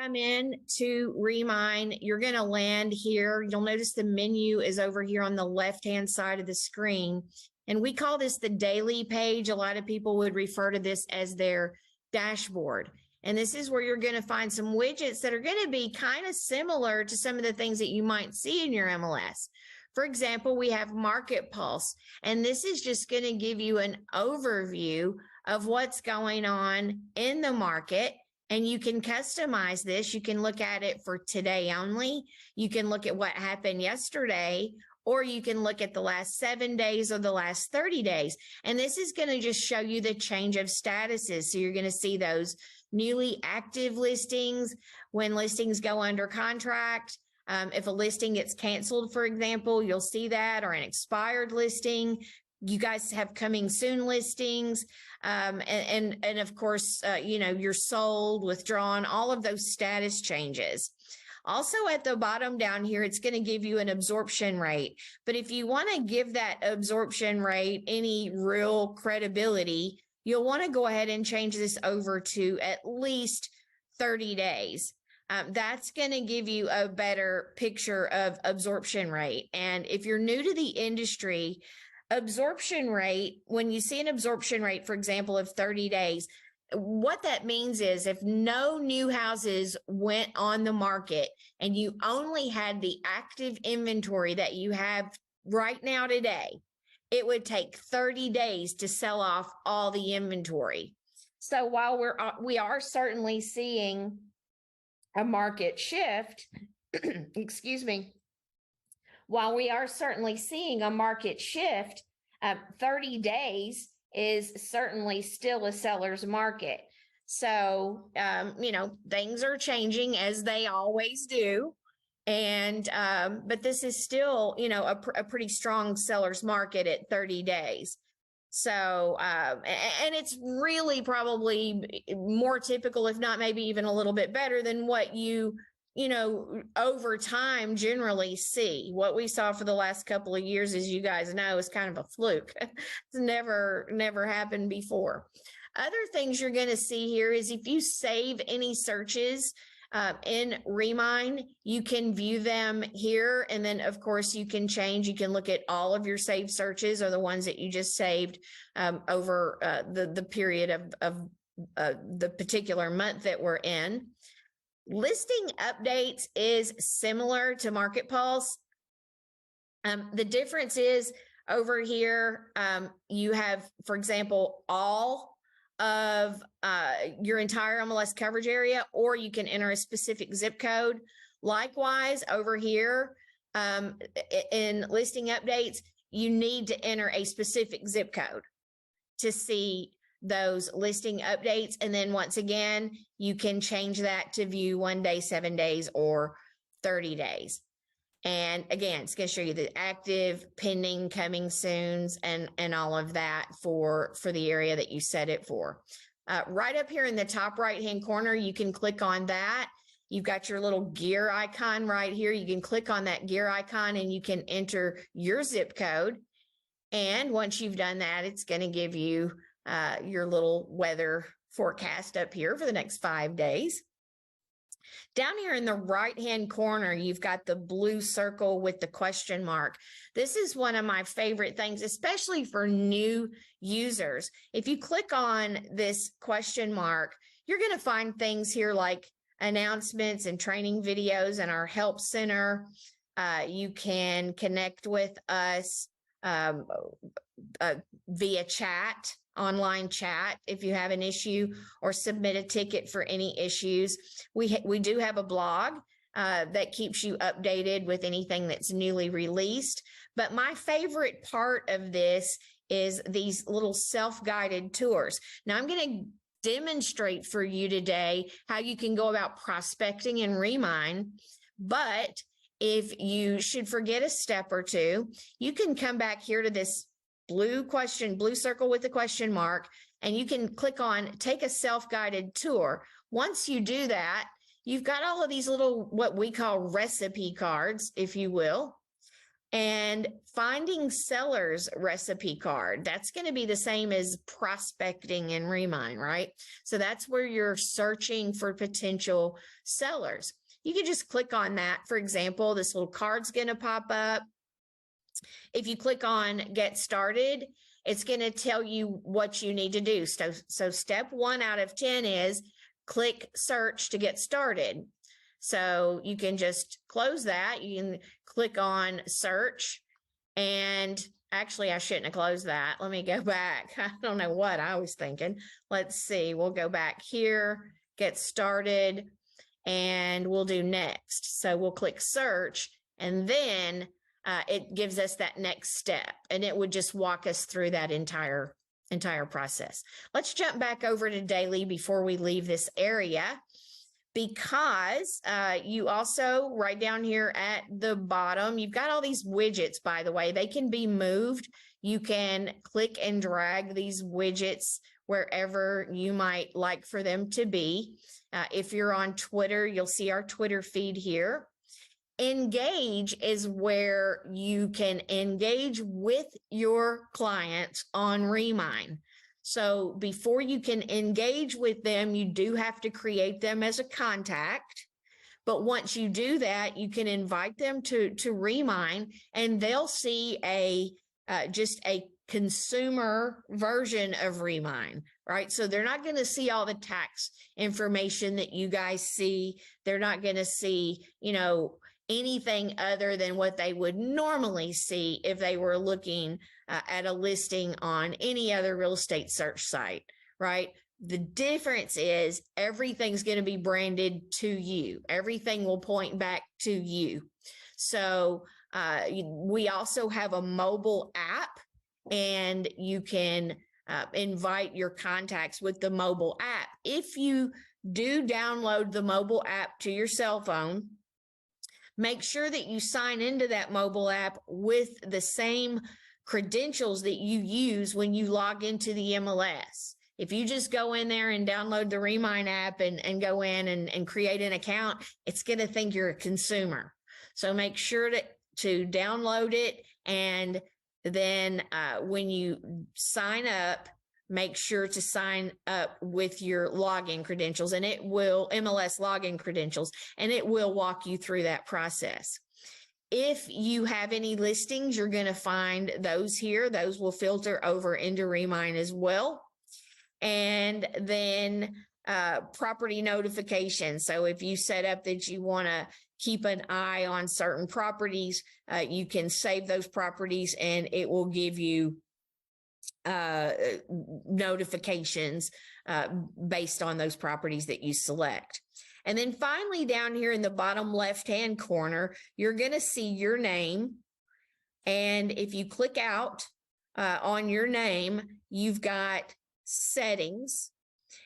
come in to Remine, you're going to land here. You'll notice the menu is over here on the left-hand side of the screen. And we call this the daily page. A lot of people would refer to this as their dashboard. And this is where you're going to find some widgets that are going to be kind of similar to some of the things that you might see in your MLS. For example, we have Market Pulse, and this is just going to give you an overview of what's going on in the market. And you can customize this. You can look at it for today only. You can look at what happened yesterday, or you can look at the last 7 days or the last 30 days. And this is going to just show you the change of statuses. So you're going to see those newly active listings, when listings go under contract. If a listing gets canceled, for example, you'll see that, or an expired listing. You guys have coming soon listings. And of course, you're sold, withdrawn, all of those status changes. Also at the bottom down here, it's going to give you an absorption rate. But if you want to give that absorption rate any real credibility, you'll want to go ahead and change this over to at least 30 days. That's going to give you a better picture of absorption rate. And if you're new to the industry, absorption rate, when you see an absorption rate, for example, of 30 days, what that means is if no new houses went on the market and you only had the active inventory that you have right now today, it would take 30 days to sell off all the inventory. So while we are certainly seeing a market shift, excuse me, while we are certainly seeing a market shift, 30 days is certainly still a seller's market. So, things are changing as they always do. And, but this is still, a pretty strong seller's market at 30 days. So, and it's really probably more typical, if not maybe even a little bit better than what you over time generally see. What we saw for the last couple of years, as you guys know, is kind of a fluke. It's never happened before. Other things you're going to see here is if you save any searches in Remine, you can view them here. And then of course you can look at all of your saved searches or the ones that you just saved over the period of the particular month that we're in. Listing updates is similar to Market Pulse. The difference is over here, you have, for example, all of your entire MLS coverage area, or you can enter a specific zip code. Likewise, over here in listing updates, you need to enter a specific zip code to see those listing updates. And then once again, you can change that to view 1 day, 7 days, or 30 days. And again, it's going to show you the active, pending, coming soons, and all of that for the area that you set it for. Right up here in the top right-hand corner, you can click on that. You've got your little gear icon right here. You can click on that gear icon and you can enter your zip code. And once you've done that, it's going to give you your little weather forecast up here for the next 5 days. Down here in the right-hand corner, you've got the blue circle with the question mark. This is one of my favorite things, especially for new users. If you click on this question mark, you're going to find things here like announcements and training videos in our help center. You can connect with us via chat, online chat, if you have an issue, or submit a ticket for any issues. We do have a blog that keeps you updated with anything that's newly released. But my favorite part of this is these little self-guided tours. Now I'm going to demonstrate for you today how you can go about prospecting in Remine. But if you should forget a step or two, you can come back here to this blue circle with the question mark, and you can click on take a self-guided tour. Once you do that, you've got all of these little, what we call recipe cards, if you will. And finding seller's recipe card, that's going to be the same as prospecting in Remine, right? So that's where you're searching for potential sellers. You can just click on that. For example, this little card's going to pop up. If you click on get started, it's going to tell you what you need to do. So step 1 out of 10 is click search to get started. So you can just close that. You can click on search, and actually I shouldn't have closed that. Let me go back. I don't know what I was thinking. Let's see. We'll go back here, get started, and we'll do next. So we'll click search, and then it gives us that next step, and it would just walk us through that entire process. Let's jump back over to daily before we leave this area, because you also, right down here at the bottom, you've got all these widgets, by the way. They can be moved. You can click and drag these widgets wherever you might like for them to be. If you're on Twitter, you'll see our Twitter feed here. Engage is where you can engage with your clients on Remine. So before you can engage with them, you do have to create them as a contact. But once you do that, you can invite them to Remine, and they'll see just a consumer version of Remine, right? So they're not going to see all the tax information that you guys see. They're not going to see, anything other than what they would normally see if they were looking at a listing on any other real estate search site, right? The difference is everything's going to be branded to you. Everything will point back to you. So we also have a mobile app, and you can invite your contacts with the mobile app. If you do download the mobile app to your cell phone, make sure that you sign into that mobile app with the same credentials that you use when you log into the MLS. If you just go in there and download the Remine app and go in and create an account, it's going to think you're a consumer. So make sure to download it, and then when you sign up, make sure to sign up with your login credentials, and it will MLS login credentials, and it will walk you through that process. If you have any listings, you're going to find those here. Those will filter over into Remine as well. And then property notifications. So if you set up that you want to keep an eye on certain properties, you can save those properties, and it will give you notifications based on those properties that you select. And then finally, down here in the bottom left-hand corner, you're going to see your name. And if you click out on your name, you've got settings.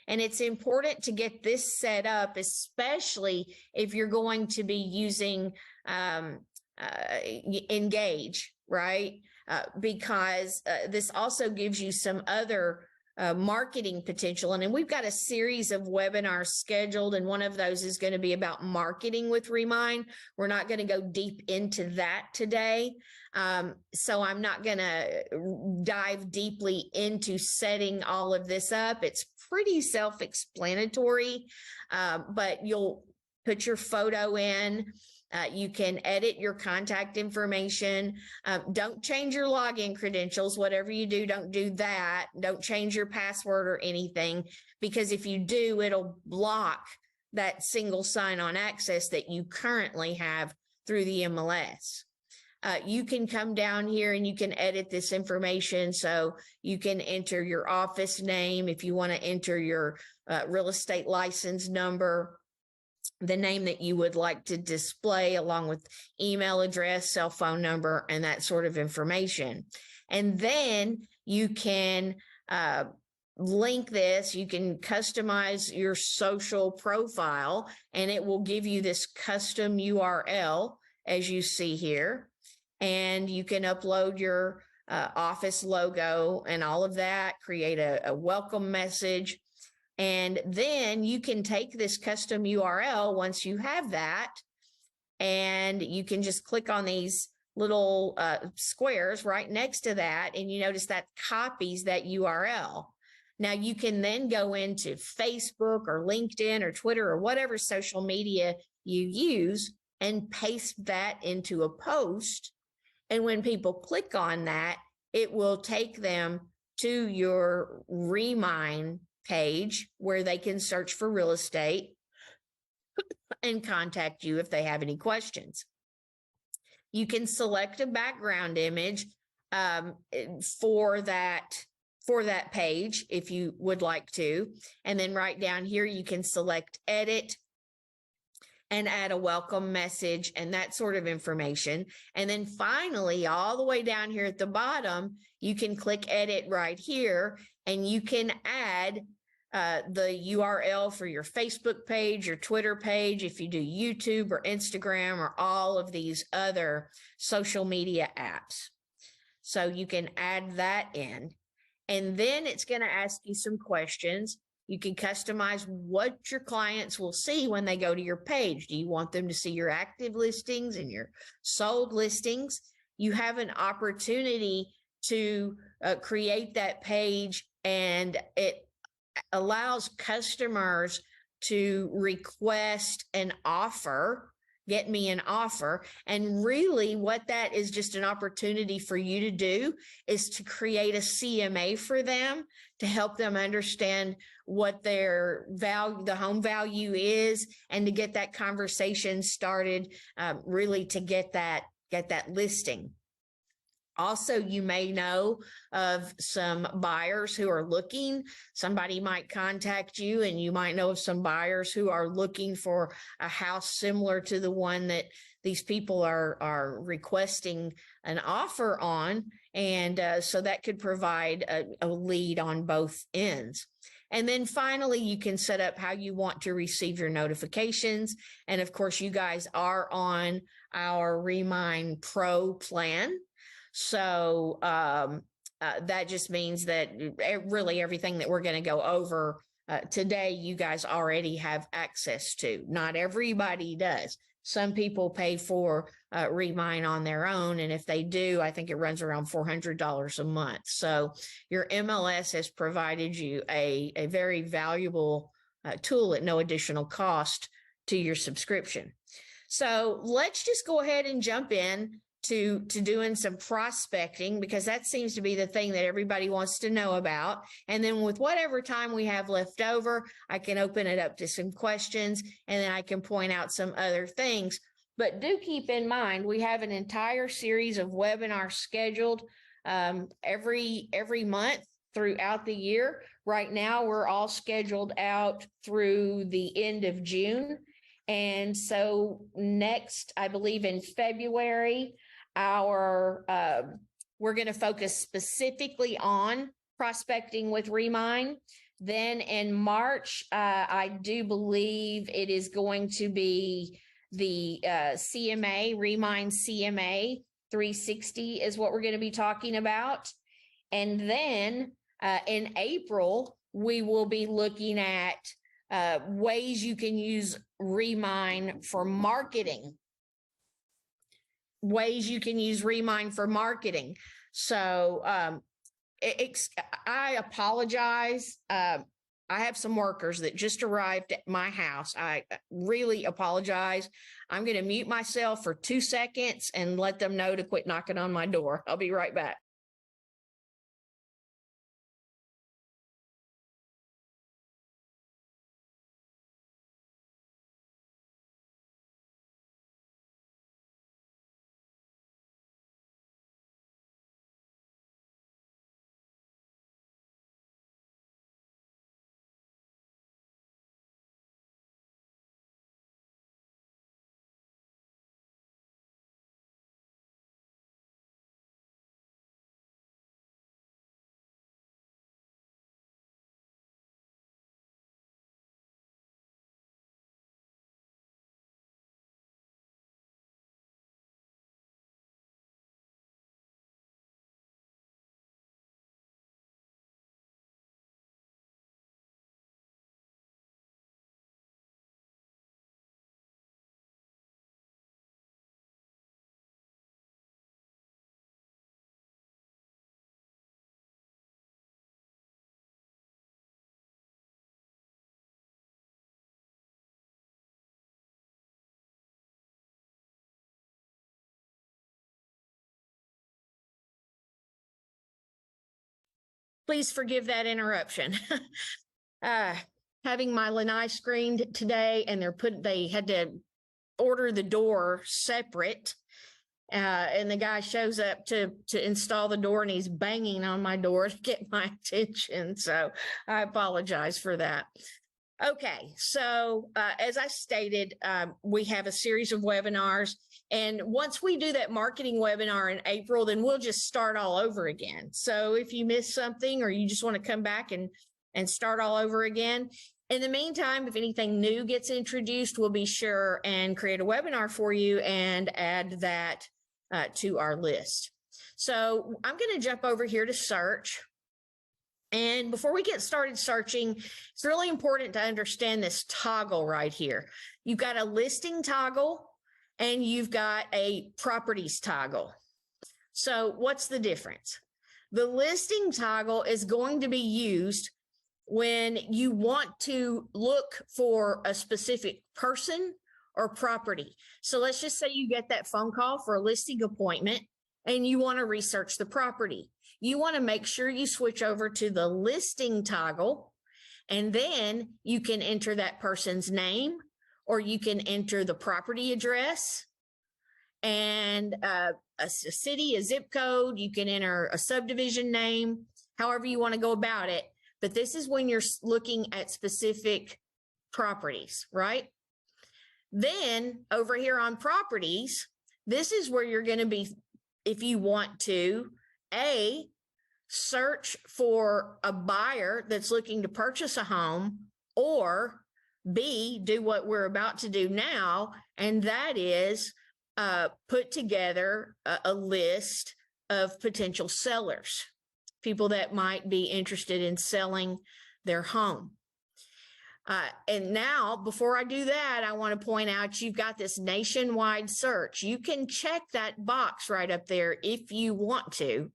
And it's important to get this set up, especially if you're going to be using Engage, right? Because this also gives you some other marketing potential. And then we've got a series of webinars scheduled, and one of those is going to be about marketing with Remine. We're not going to go deep into that today. So I'm not going to dive deeply into setting all of this up. It's pretty self-explanatory, but you'll put your photo in. You can edit your contact information. Don't change your login credentials. Whatever you do, don't do that. Don't change your password or anything, because if you do, it'll block that single sign-on access that you currently have through the MLS. You can come down here and you can edit this information. So you can enter your office name if you want to enter your real estate license number, the name that you would like to display, along with email address, cell phone number, and that sort of information. And then you can link this. You can customize your social profile, and it will give you this custom URL, as you see here. And you can upload your office logo and all of that, create a welcome message. And then you can take this custom URL once you have that, and you can just click on these little squares right next to that, and you notice that copies that URL. Now you can then go into Facebook or LinkedIn or Twitter or whatever social media you use and paste that into a post. And when people click on that, it will take them to your Remine page where they can search for real estate and contact you if they have any questions. You can select a background image for that page if you would like to. And then right down here, you can select edit and add a welcome message and that sort of information. And then finally, all the way down here at the bottom, you can click edit right here, and you can add the URL for your Facebook page, your Twitter page, if you do YouTube or Instagram or all of these other social media apps. So you can add that in. And then it's going to ask you some questions. You can customize what your clients will see when they go to your page. Do you want them to see your active listings and your sold listings? You have an opportunity to create that page, and it allows customers to request an offer, get me an offer. And really what that is just an opportunity for you to do is to create a CMA for them to help them understand what their value, the home value is, and to get that conversation started, really to get that listing. Also, you may know of some buyers who are looking. Somebody might contact you, and you might know of some buyers who are looking for a house similar to the one that these people are requesting an offer on. And so that could provide a lead on both ends. And then finally, you can set up how you want to receive your notifications. And of course, you guys are on our Remine Pro plan. So that just means that really everything that we're going to go over today, you guys already have access to. Not everybody does. Some people pay for Remine on their own, and if they do, I think it runs around $400 a month. So your MLS has provided you a very valuable tool at no additional cost to your subscription. So let's just go ahead and jump in to doing some prospecting, because that seems to be the thing that everybody wants to know about. And then with whatever time we have left over, I can open it up to some questions, and then I can point out some other things. But do keep in mind, we have an entire series of webinars scheduled every month throughout the year. Right now, we're all scheduled out through the end of June. And so next, I believe in February, we're going to focus specifically on prospecting with Remine. Then in March, I do believe it is going to be the CMA, Remine CMA 360 is what we're going to be talking about. And then in April, we will be looking at ways you can use Remine for marketing. So I apologize. I have some workers that just arrived at my house. I really apologize. I'm going to mute myself for 2 seconds and let them know to quit knocking on my door. I'll be right back. Please forgive that interruption. Having my lanai screened today, and they had to order the door separate. And the guy shows up to install the door, and he's banging on my door to get my attention. So I apologize for that. Okay, so as I stated, we have a series of webinars. And once we do that marketing webinar in April, then we'll just start all over again. So if you missed something or you just want to come back and start all over again, in the meantime, if anything new gets introduced, we'll be sure and create a webinar for you and add that to our list. So I'm going to jump over here to search. And before we get started searching, it's really important to understand this toggle right here. You've got a listing toggle and you've got a properties toggle. So what's the difference? The listing toggle is going to be used when you want to look for a specific person or property. So let's just say you get that phone call for a listing appointment and you want to research the property. You want to make sure you switch over to the listing toggle, and then you can enter that person's name, or you can enter the property address and a city, a zip code. You can enter a subdivision name, however you want to go about it. But this is when you're looking at specific properties, right? Then over here on properties, this is where you're going to be, if you want to, A, search for a buyer that's looking to purchase a home, or B, do what we're about to do now, and that is put together a list of potential sellers, people that might be interested in selling their home. And now, before I do that, I want to point out you've got this nationwide search. You can check that box right up there if you want to.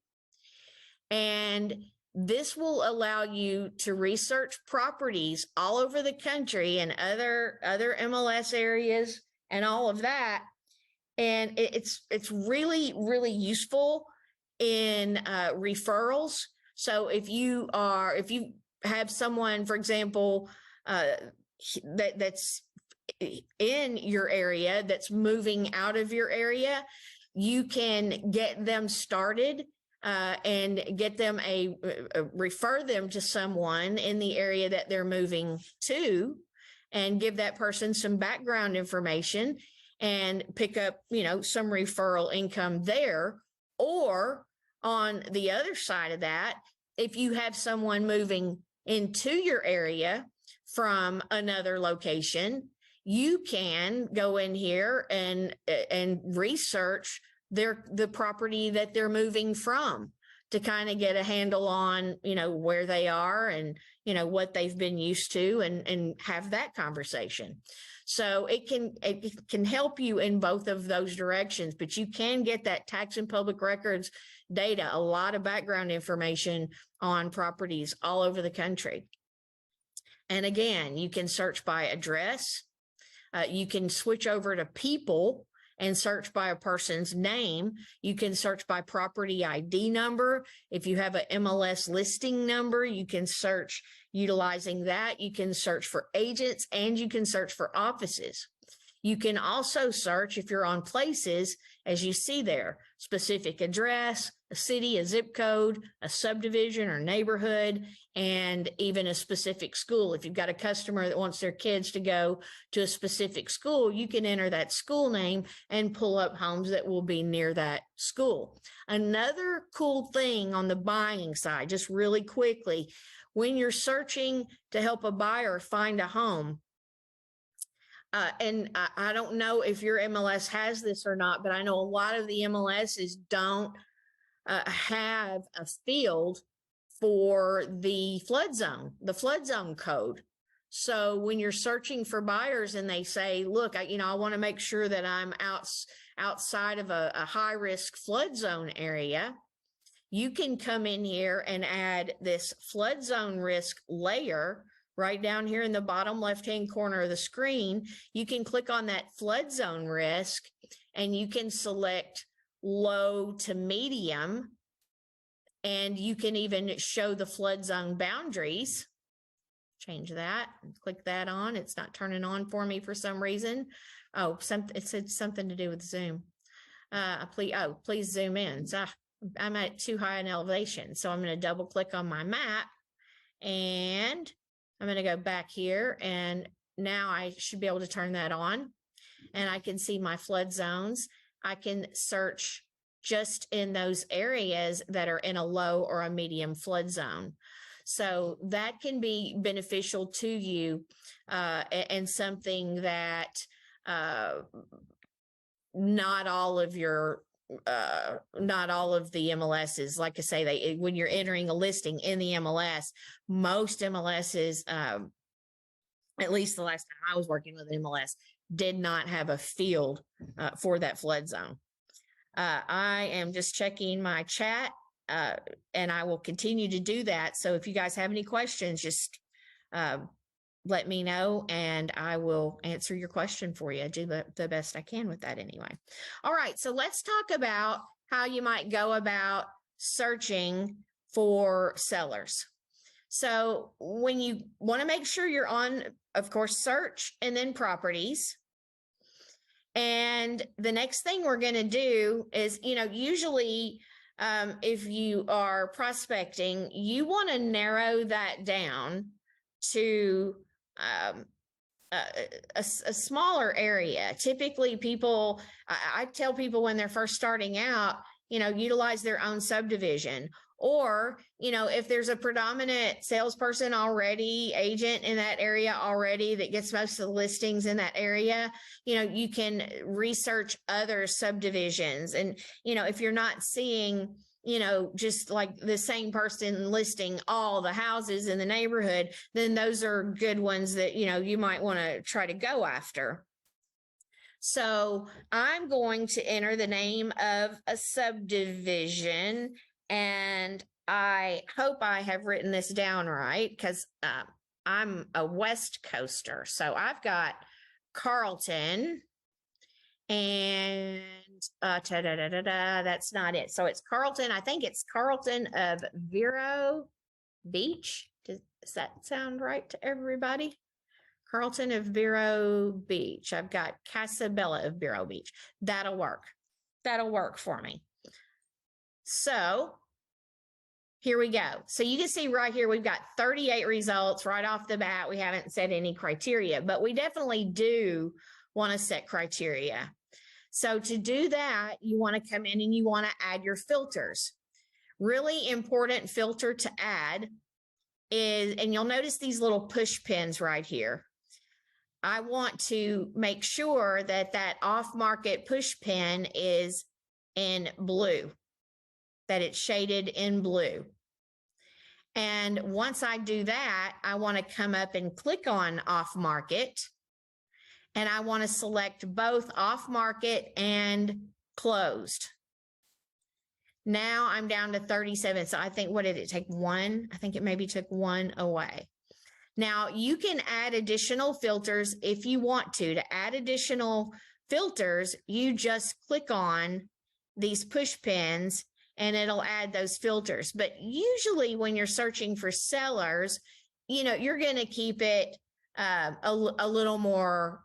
And this will allow you to research properties all over the country and other MLS areas and all of that. And it's really, really useful in referrals. So if you have someone, for example, that's in your area that's moving out of your area, you can get them started and get them refer them to someone in the area that they're moving to, and give that person some background information and pick up, some referral income there. Or on the other side of that, if you have someone moving into your area from another location, you can go in here and research the property that they're moving from to kind of get a handle on, where they are and, what they've been used to, and have that conversation. So it can help you in both of those directions, but you can get that tax and public records data, a lot of background information on properties all over the country. And again, you can search by address. You can switch over to people and search by a person's name. You can search by property ID number. If you have an MLS listing number, you can search utilizing that. You can search for agents, and you can search for offices. You can also search, if you're on places, as you see there, specific address, a city, a zip code, a subdivision or neighborhood, and even a specific school. If you've got a customer that wants their kids to go to a specific school, you can enter that school name and pull up homes that will be near that school. Another cool thing on the buying side, just really quickly, when you're searching to help a buyer find a home, and I don't know if your MLS has this or not, but I know a lot of the MLSs don't have a field for the flood zone code. So when you're searching for buyers and they say, look, I want to make sure that I'm outside of a high risk flood zone area, you can come in here and add this flood zone risk layer right down here in the bottom left-hand corner of the screen. You can click on that flood zone risk and you can select low to medium, And you can even show the flood zone boundaries. Change that, click that on. It's not turning on for me for some reason. Oh, it said something to do with Zoom. Please zoom in. So I'm at too high an elevation. So I'm going to double click on my map and I'm going to go back here, and now I should be able to turn that on and I can see my flood zones. I can search just in those areas that are in a low or a medium flood zone. So that can be beneficial to you and something that not all of the MLSs, like I say, when you're entering a listing in the MLS, most MLSs, at least the last time I was working with MLS, did not have a field for that flood zone. I am just checking my chat, and I will continue to do that. So if you guys have any questions, just let me know and I will answer your question for you. I do the best I can with that anyway. All right, so let's talk about how you might go about searching for sellers. So when you want to make sure you're on, of course, search and then properties. And the next thing we're going to do is, usually if you are prospecting, you want to narrow that down to a smaller area. Typically people, I tell people when they're first starting out, utilize their own subdivision. Or, if there's a predominant salesperson already, agent in that area already that gets most of the listings in that area, you can research other subdivisions. And, if you're not seeing, just like the same person listing all the houses in the neighborhood, then those are good ones that, you might want to try to go after. So I'm going to enter the name of a subdivision, and I hope I have written this down right, because I'm a West Coaster. So I've got Carlton, and that's not it. So it's Carlton. I think it's Carlton of Vero Beach. Does that sound right to everybody? Carlton of Vero Beach. I've got Casabella of Vero Beach. That'll work. That'll work for me. So here we go. So you can see right here, we've got 38 results right off the bat. We haven't set any criteria, but we definitely do want to set criteria. So to do that, you want to come in and you want to add your filters. Really important filter to add is, and you'll notice these little push pins right here. I want to make sure that that off-market push pin is in blue, that it's shaded in blue. And once I do that, I want to come up and click on off-market, and I want to select both off-market and closed. Now I'm down to 37. So I think, what did it take? One? I think it maybe took one away. Now you can add additional filters if you want to. To add additional filters, you just click on these push pins and it'll add those filters. But usually when you're searching for sellers, you're going to keep it a little more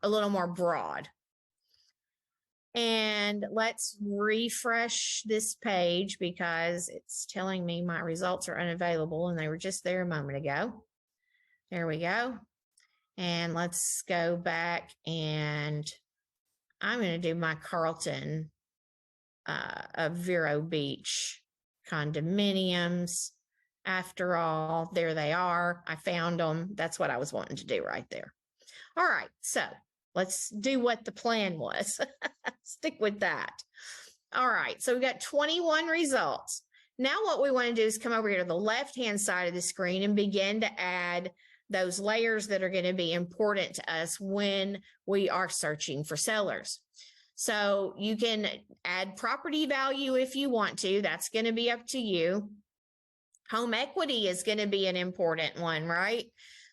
broad. And let's refresh this page because it's telling me my results are unavailable and they were just there a moment ago. There we go. And let's go back, and I'm going to do my Carlton of Vero Beach condominiums. After all, there they are. I found them. That's what I was wanting to do right there. All right, so let's do what the plan was. Stick with that. All right, so we've got 21 results. Now what we want to do is come over here to the left-hand side of the screen and begin to add those layers that are going to be important to us when we are searching for sellers. So you can add property value if you want to. That's going to be up to you. Home equity is going to be an important one, right?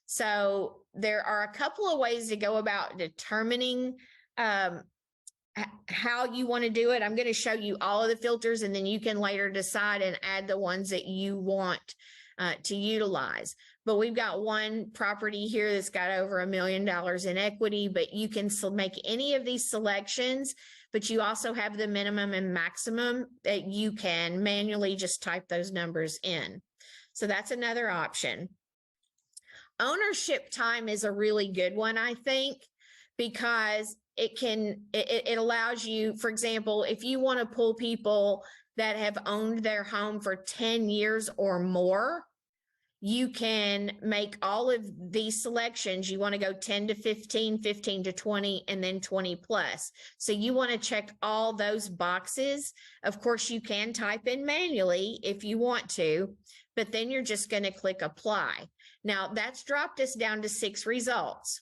So there are a couple of ways to go about determining how you want to do it. I'm going to show you all of the filters, and then you can later decide and add the ones that you want to utilize. But we've got one property here that's got over $1 million in equity, but you can make any of these selections, but you also have the minimum and maximum that you can manually just type those numbers in. So that's another option. Ownership time is a really good one, I think, because it allows you, for example, if you want to pull people that have owned their home for 10 years or more, you can make all of these selections. You want to go 10 to 15, 15 to 20, and then 20 plus. So you want to check all those boxes. Of course, you can type in manually if you want to, but then you're just going to click apply. Now that's dropped us down to 6 results,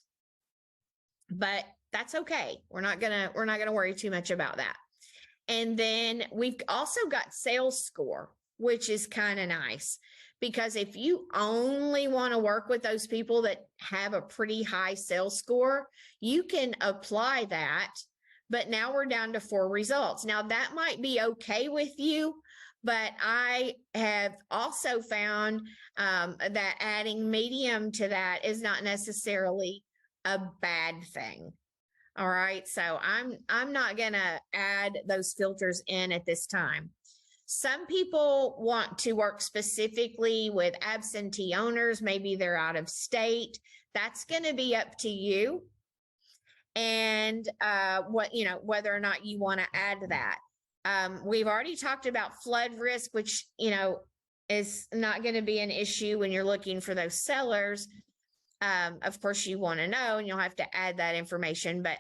but that's okay. We're not gonna worry too much about that. And then we've also got sales score, which is kind of nice, because if you only want to work with those people that have a pretty high sales score, you can apply that. But now we're down to 4 results. Now that might be okay with you, but I have also found that adding medium to that is not necessarily a bad thing. All right, so I'm not gonna add those filters in at this time. Some people want to work specifically with absentee owners. Maybe they're out of state. That's gonna be up to you. And whether or not you want to add that. We've already talked about flood risk, which, is not going to be an issue when you're looking for those sellers. Of course, you want to know, and you'll have to add that information. But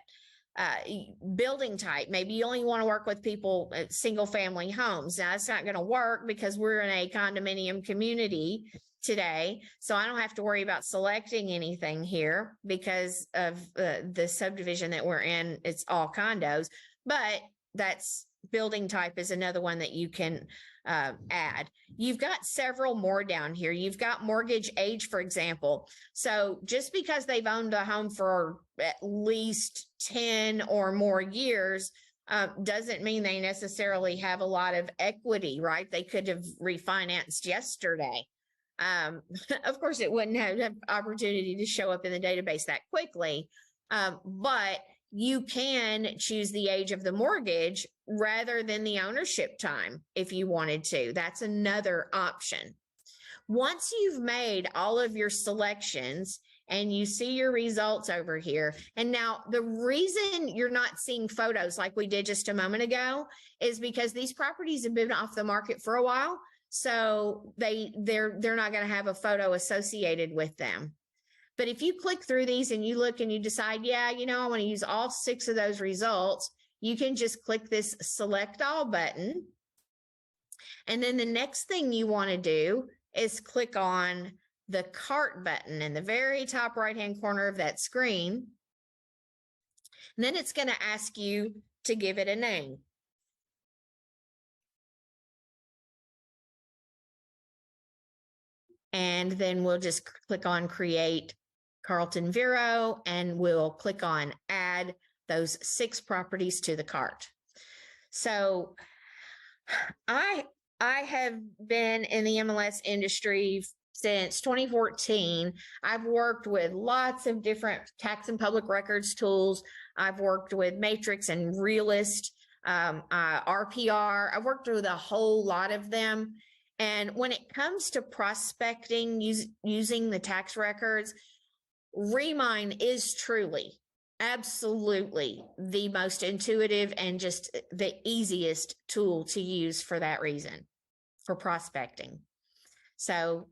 building type, maybe you only want to work with people at single family homes. Now, that's not going to work because we're in a condominium community today. So I don't have to worry about selecting anything here because of the subdivision that we're in. It's all condos, but that's building type is another one that you can add. You've got several more down here. You've got mortgage age, for example. So just because they've owned a home for at least 10 or more years doesn't mean they necessarily have a lot of equity, right? They could have refinanced yesterday. Of course, it wouldn't have opportunity to show up in the database that quickly, but you can choose the age of the mortgage rather than the ownership time if you wanted to. That's another option. Once you've made all of your selections and you see your results over here, and now the reason you're not seeing photos like we did just a moment ago is because these properties have been off the market for a while. So they're not going to have a photo associated with them. But if you click through these and you look and you decide, yeah, I want to use all 6 of those results, you can just click this select all button. And then the next thing you want to do is click on the cart button in the very top right-hand corner of that screen. And then it's going to ask you to give it a name. And then we'll just click on create Carlton Vero, and we'll click on add those 6 properties to the cart. So I have been in the MLS industry since 2014. I've worked with lots of different tax and public records tools. I've worked with Matrix and Realist, RPR. I've worked with a whole lot of them. And when it comes to prospecting using the tax records, Remine is truly, absolutely the most intuitive and just the easiest tool to use for that reason, for prospecting. So,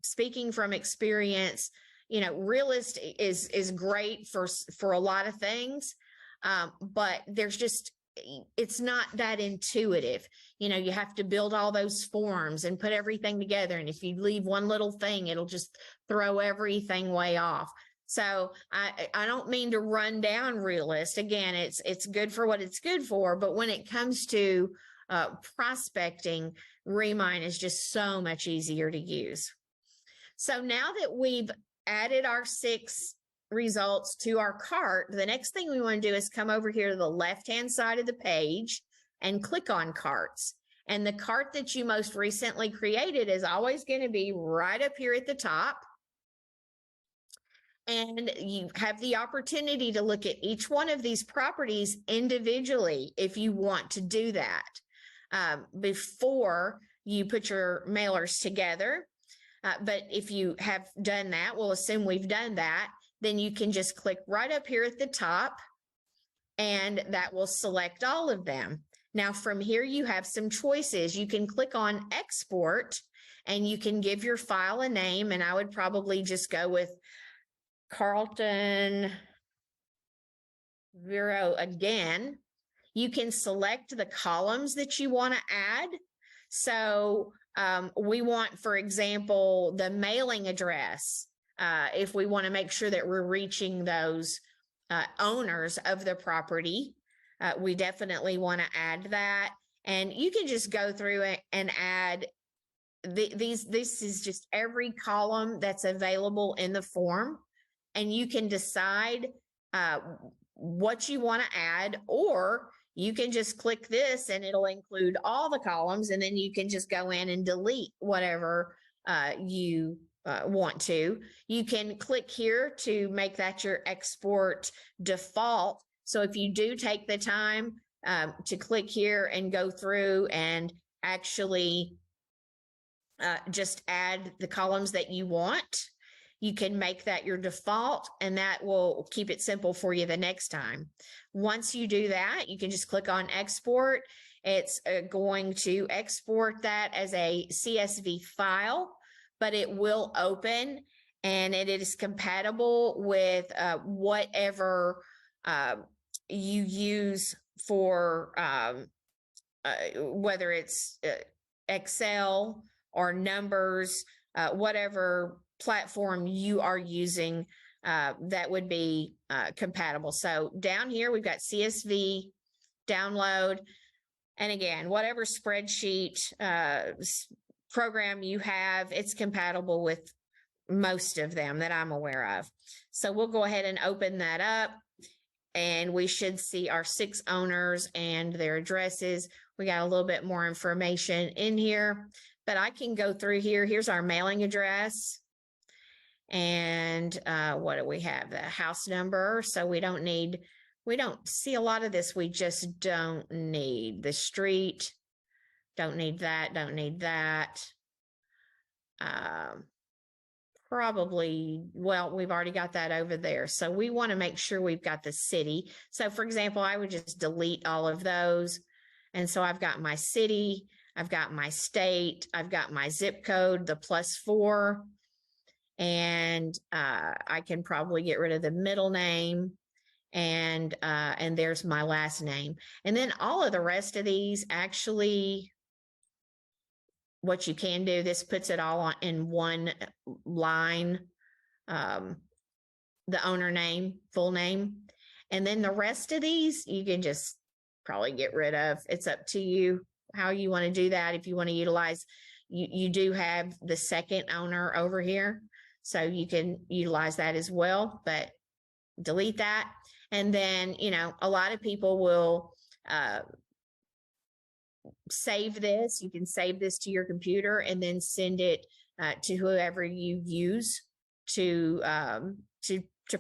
speaking from experience, Realist is great for a lot of things, but it's not that intuitive. You have to build all those forms and put everything together. And if you leave one little thing, it'll just throw everything way off. So I don't mean to run down Realist. Again, it's good for what it's good for. But when it comes to prospecting, Remine is just so much easier to use. So now that we've added our 6 results to our cart, the next thing we want to do is come over here to the left-hand side of the page and click on carts. And the cart that you most recently created is always going to be right up here at the top. And you have the opportunity to look at each one of these properties individually if you want to do that before you put your mailers together. But if you have done that, we'll assume we've done that, then you can just click right up here at the top and that will select all of them. Now from here, you have some choices. You can click on export and you can give your file a name, and I would probably just go with Carlton Vero again. You can select the columns that you want to add. So we want, for example, the mailing address. If we want to make sure that we're reaching those owners of the property, we definitely want to add that. And you can just go through it and add this is just every column that's available in the form. And you can decide what you want to add, or you can just click this and it'll include all the columns, and then you can just go in and delete whatever you want to. You can click here to make that your export default. So if you do take the time to click here and go through and actually just add the columns that you want, you can make that your default, and that will keep it simple for you the next time. Once you do that, you can just click on export. It's going to export that as a CSV file, but it will open, and it is compatible with whatever you use for whether it's Excel or Numbers, whatever platform you are using that would be compatible. So down here, we've got CSV download. And again, whatever spreadsheet program you have, it's compatible with most of them that I'm aware of. So we'll go ahead and open that up, and we should see our 6 owners and their addresses. We got a little bit more information in here, but I can go through here. Here's our mailing address. And what do we have? The house number. So we don't see a lot of this. We just don't need the street. Don't need that. Don't need that. Probably, well, we've already got that over there. So we want to make sure we've got the city. So for example, I would just delete all of those. And so I've got my city, I've got my state, I've got my zip code, the +4. And I can probably get rid of the middle name, and there's my last name. And then all of the rest of these, actually, what you can do, this puts it all in one line, the owner name, full name. And then the rest of these, you can just probably get rid of. It's up to you how you want to do that. If you want to utilize, you do have the second owner over here, so you can utilize that as well, but delete that. And then, a lot of people will save this. You can save this to your computer and then send it to whoever you use to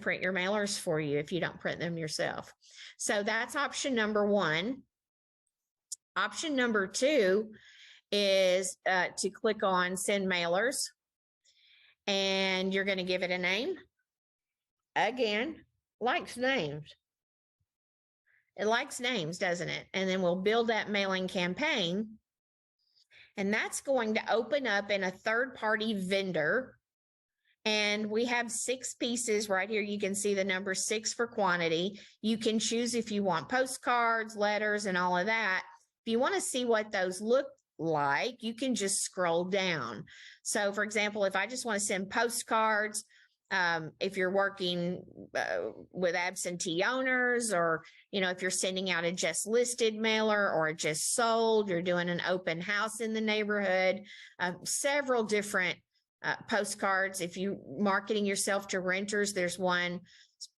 print your mailers for you if you don't print them yourself. So that's option number 1. Option number 2 is to click on send mailers, and you're going to give it a name. Again, likes names. It likes names, doesn't it? And then we'll build that mailing campaign, and that's going to open up in a third-party vendor. And we have 6 pieces right here. You can see the number 6 for quantity. You can choose if you want postcards, letters, and all of that. If you want to see what those look like, you can just scroll down. So for example, if I just want to send postcards, if you're working with absentee owners, or if you're sending out a just listed mailer or a just sold, you're doing an open house in the neighborhood, several different postcards. If you marketing yourself to renters, there's one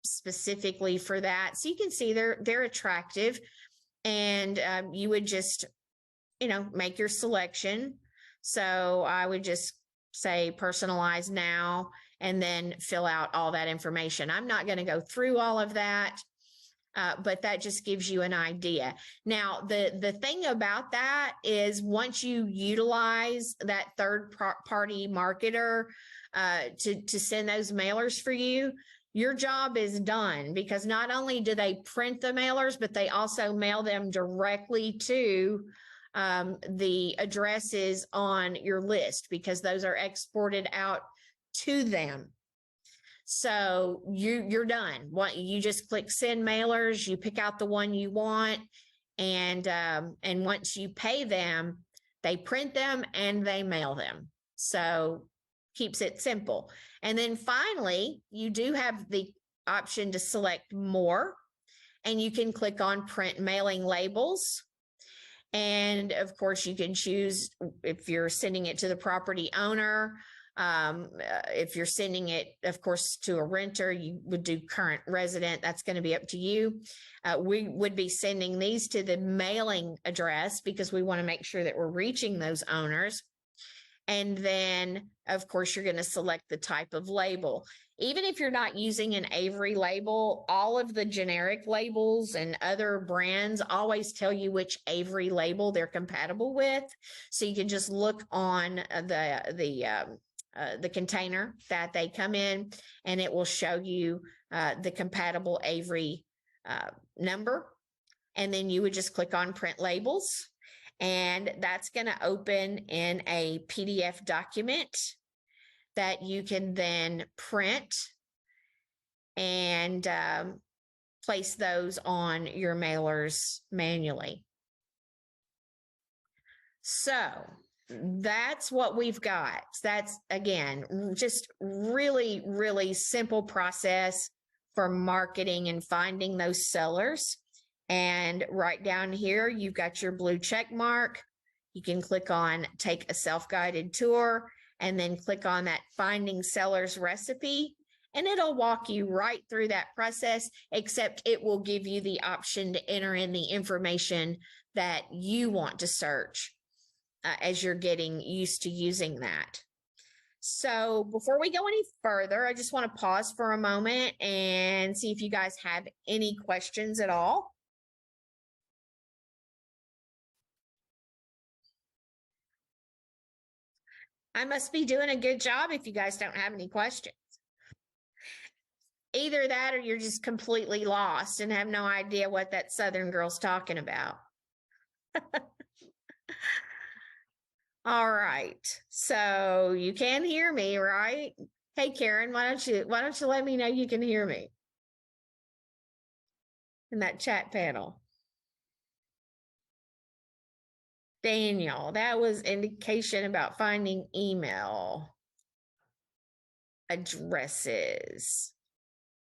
specifically for that. So you can see they're attractive, and you would just, make your selection. So I would just say personalize now, and then fill out all that information. I'm not going to go through all of that. But that just gives you an idea. Now, the thing about that is once you utilize that third party marketer to send those mailers for you, your job is done, because not only do they print the mailers, but they also mail them directly to the addresses on your list, because those are exported out to them. So you're done. You just click send mailers, you pick out the one you want, and once you pay them, they print them and they mail them. So keeps it simple. And then finally, you do have the option to select more, and you can click on print mailing labels. And of course, you can choose if you're sending it to the property owner. If you're sending it, of course, to a renter, you would do current resident. That's going to be up to you. We would be sending these to the mailing address because we want to make sure that we're reaching those owners. And then, of course, you're going to select the type of label. Even if you're not using an Avery label, all of the generic labels and other brands always tell you which Avery label they're compatible with. So you can just look on the container that they come in, and it will show you the compatible Avery number. And then you would just click on print labels, and that's going to open in a PDF document that you can then print and place those on your mailers manually. So that's what we've got. That's, again, just really, really simple process for marketing and finding those sellers. And right down here, you've got your blue check mark. You can click on take a self-guided tour, and then click on that finding sellers recipe, and it'll walk you right through that process, except it will give you the option to enter in the information that you want to search as you're getting used to using that. So before we go any further, I just want to pause for a moment and see if you guys have any questions at all. I must be doing a good job if you guys don't have any questions. Either that, or you're just completely lost and have no idea what that Southern girl's talking about. All right, so you can hear me, right? Hey, Karen, why don't you let me know you can hear me in that chat panel? Daniel, that was indication about finding email addresses.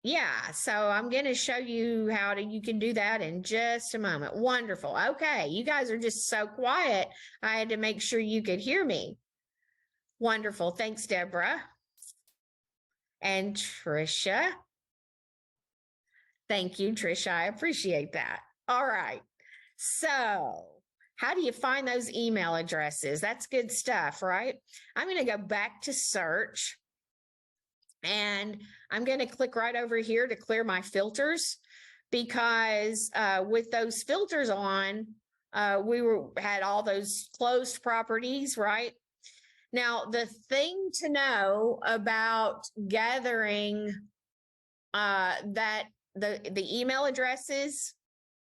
Yeah, so I'm going to show you how you can do that in just a moment. Wonderful. Okay, you guys are just so quiet. I had to make sure you could hear me. Wonderful. Thanks, Deborah. And Trisha. Thank you, Trisha. I appreciate that. All right. So how do you find those email addresses? That's good stuff, right? I'm going to go back to search, and I'm going to click right over here to clear my filters, because with those filters on, we had all those closed properties, right? Now, the thing to know about gathering the email addresses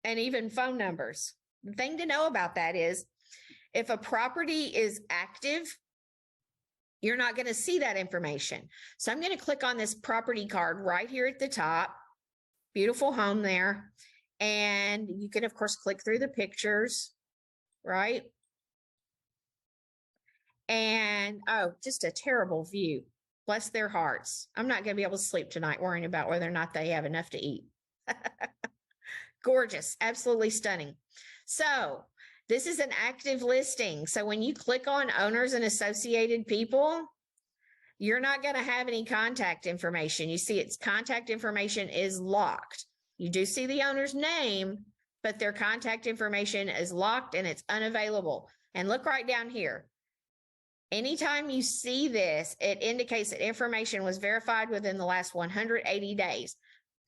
and even phone numbers, the thing to know about that is if a property is active, you're not going to see that information. So I'm going to click on this property card right here at the top. Beautiful home there. And you can, of course, click through the pictures, right? And, oh, just a terrible view. Bless their hearts. I'm not going to be able to sleep tonight worrying about whether or not they have enough to eat. Gorgeous. Absolutely stunning. So this is an active listing. So when you click on owners and associated people, you're not going to have any contact information. You see, its contact information is locked. You do see the owner's name, but their contact information is locked and it's unavailable. And look right down here. Anytime you see this, it indicates that information was verified within the last 180 days.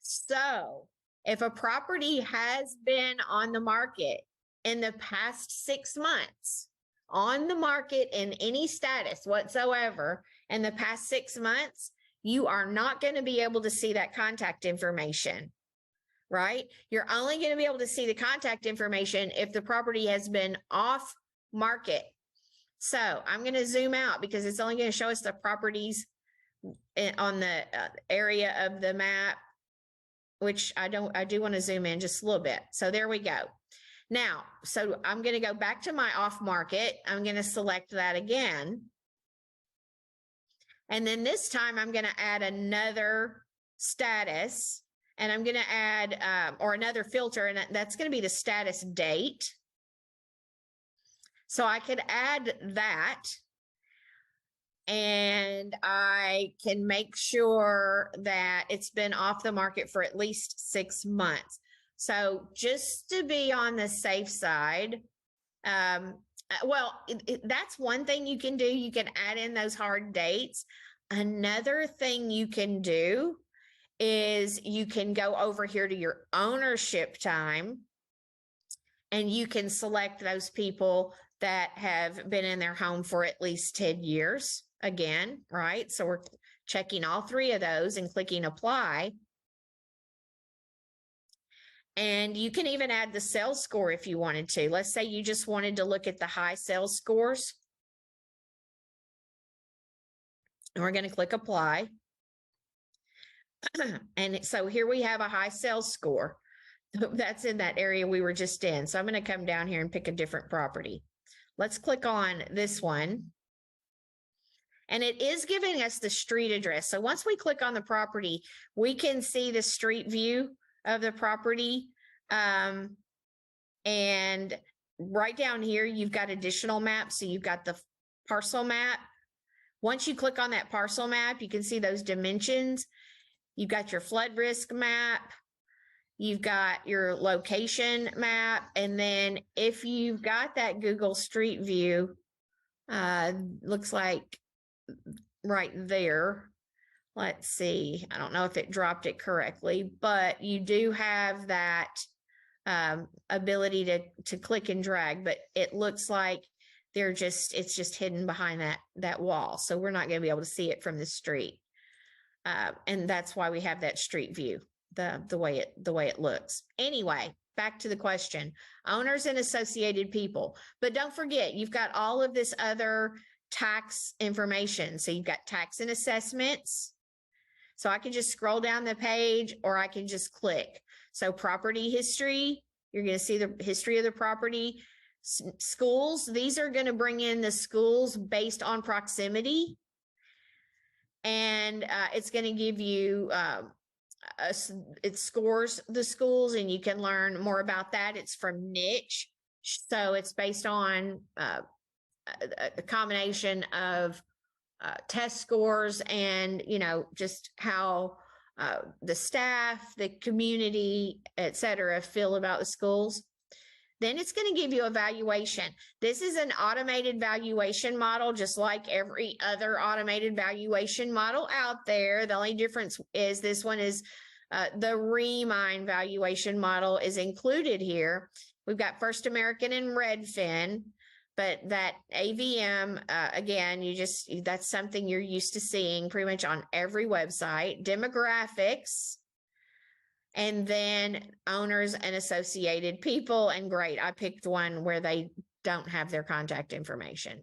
So if a property has been on the market in the past 6 months, on the market in any status whatsoever in the past 6 months, you are not going to be able to see that contact information, right? You're only going to be able to see the contact information if the property has been off market. So I'm going to zoom out because it's only going to show us the properties on the area of the map, which I do want to zoom in just a little bit. So there we go. Now, so I'm going to go back to my off market. I'm going to select that again. And then this time I'm going to add another status, and I'm going to add, or another filter, and that's going to be the status date. So I could add that, and I can make sure that it's been off the market for at least 6 months. So just to be on the safe side, that's one thing you can do. You can add in those hard dates. Another thing you can do is you can go over here to your ownership time, and you can select those people that have been in their home for at least 10 years again, right? So we're checking all 3 of those and clicking apply. And you can even add the sales score if you wanted to. Let's say you just wanted to look at the high sales scores. And we're going to click apply. And so here we have a high sales score. That's in that area we were just in. So I'm going to come down here and pick a different property. Let's click on this one. And it is giving us the street address. So once we click on the property, we can see the street view of the property. And right down here, you've got additional maps. So you've got the parcel map. Once you click on that parcel map, you can see those dimensions. You've got your flood risk map. You've got your location map. And then if you've got that Google Street View, looks like right there. Let's see. I don't know if it dropped it correctly, but you do have that ability to click and drag, but it looks like it's just hidden behind that wall. So we're not going to be able to see it from the street. And that's why we have that street view, the way it looks. Anyway, back to the question, owners and associated people. But don't forget, you've got all of this other tax information. So you've got tax and assessments. So I can just scroll down the page, or I can just click. So property history, you're going to see the history of the property. Schools, these are going to bring in the schools based on proximity. And it's going to give you, it scores the schools, and you can learn more about that. It's from niche. So it's based on a combination of test scores and, just how the staff, the community, et cetera, feel about the schools. Then it's going to give you a valuation. This is an automated valuation model, just like every other automated valuation model out there. The only difference is this one is the Remine valuation model is included here. We've got First American and Redfin, but that AVM, again, that's something you're used to seeing pretty much on every website. Demographics, and then owners and associated people. And great, I picked one where they don't have their contact information.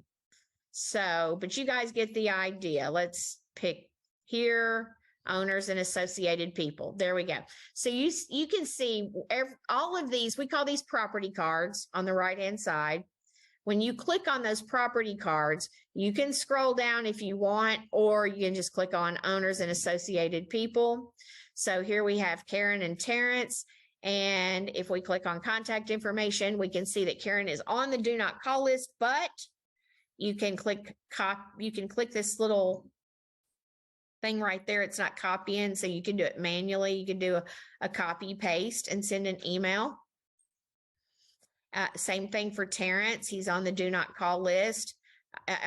So, but you guys get the idea. Let's pick here, owners and associated people. There we go. So you can see all of these, we call these property cards on the right-hand side. When you click on those property cards, you can scroll down if you want, or you can just click on owners and associated people. So here we have Karen and Terrence. And if we click on contact information, we can see that Karen is on the do not call list, but you can click this little thing right there. It's not copying, so you can do it manually. You can do a copy paste and send an email. Same thing for Terrence. He's on the do not call list.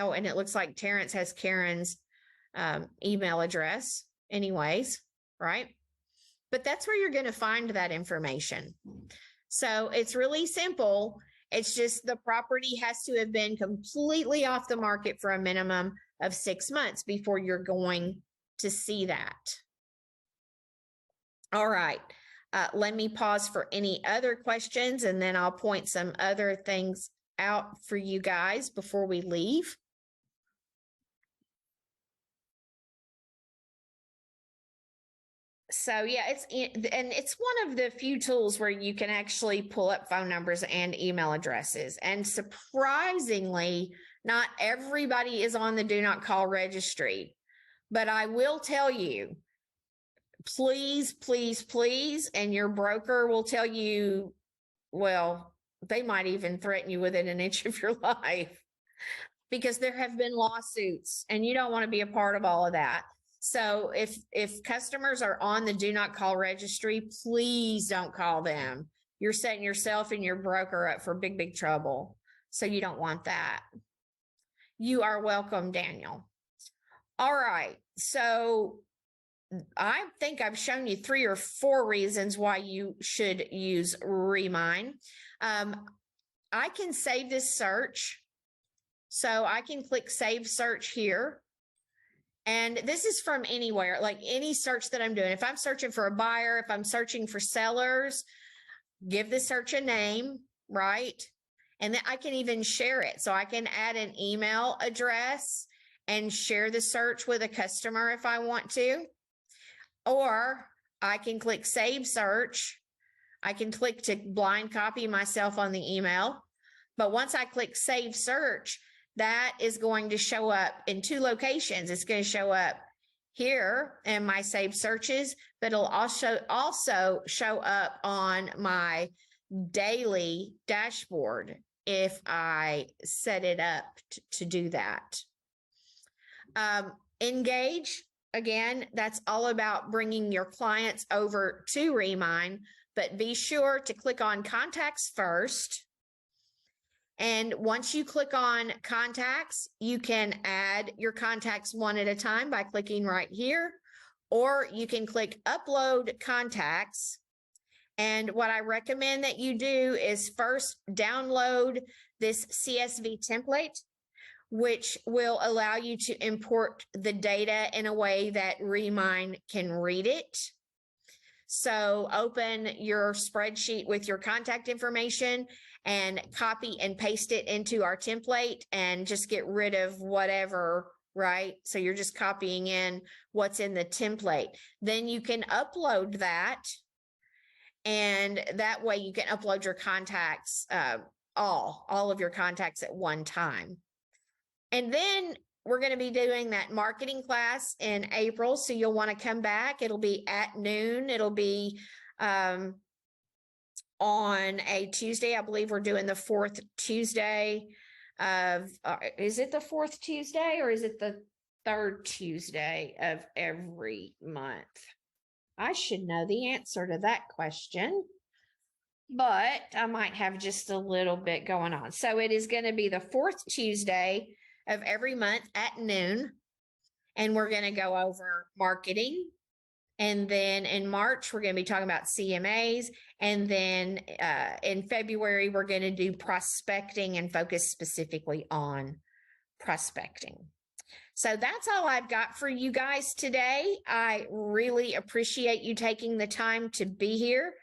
Oh, and it looks like Terrence has Karen's email address anyways, right? But that's where you're going to find that information. So it's really simple. It's just the property has to have been completely off the market for a minimum of 6 months before you're going to see that. All right. Let me pause for any other questions, and then I'll point some other things out for you guys before we leave. So yeah, it's one of the few tools where you can actually pull up phone numbers and email addresses. And surprisingly, not everybody is on the do not call registry. But I will tell you, please, please, please, and your broker will tell you, well, they might even threaten you within an inch of your life, because there have been lawsuits and you don't want to be a part of all of that. So if customers are on the do not call registry, please don't call them. You're setting yourself and your broker up for big, big trouble. So you don't want that. You are welcome, Daniel. All right. So I think I've shown you 3 or 4 reasons why you should use Remine. I can save this search. So I can click Save Search here. And this is from anywhere, like any search that I'm doing. If I'm searching for a buyer, if I'm searching for sellers, give the search a name, right? And then I can even share it. So I can add an email address and share the search with a customer if I want to. Or I can click Save Search. I can click to blind copy myself on the email. But once I click Save Search, that is going to show up in 2 locations. It's going to show up here in my saved searches, but it'll also show up on my daily dashboard if I set it up to do that. Engage, again, that's all about bringing your clients over to Remine, but be sure to click on contacts first. And once you click on contacts, you can add your contacts one at a time by clicking right here, or you can click upload contacts. And what I recommend that you do is first download this CSV template, which will allow you to import the data in a way that Remine can read it. So open your spreadsheet with your contact information and copy and paste it into our template and just get rid of whatever, right? So you're just copying in what's in the template. Then you can upload that, and that way you can upload your contacts, all of your contacts at one time. And then we're going to be doing that marketing class in April. So you'll want to come back. It'll be at noon. It'll be on a Tuesday. I believe we're doing the 4th Tuesday of, is it the 4th Tuesday or is it the 3rd Tuesday of every month? I should know the answer to that question, but I might have just a little bit going on. So it is going to be the 4th Tuesday of every month at noon, and we're going to go over marketing. And then in March, we're going to be talking about CMAs. And then in February, we're going to do prospecting and focus specifically on prospecting. So that's all I've got for you guys today. I really appreciate you taking the time to be here.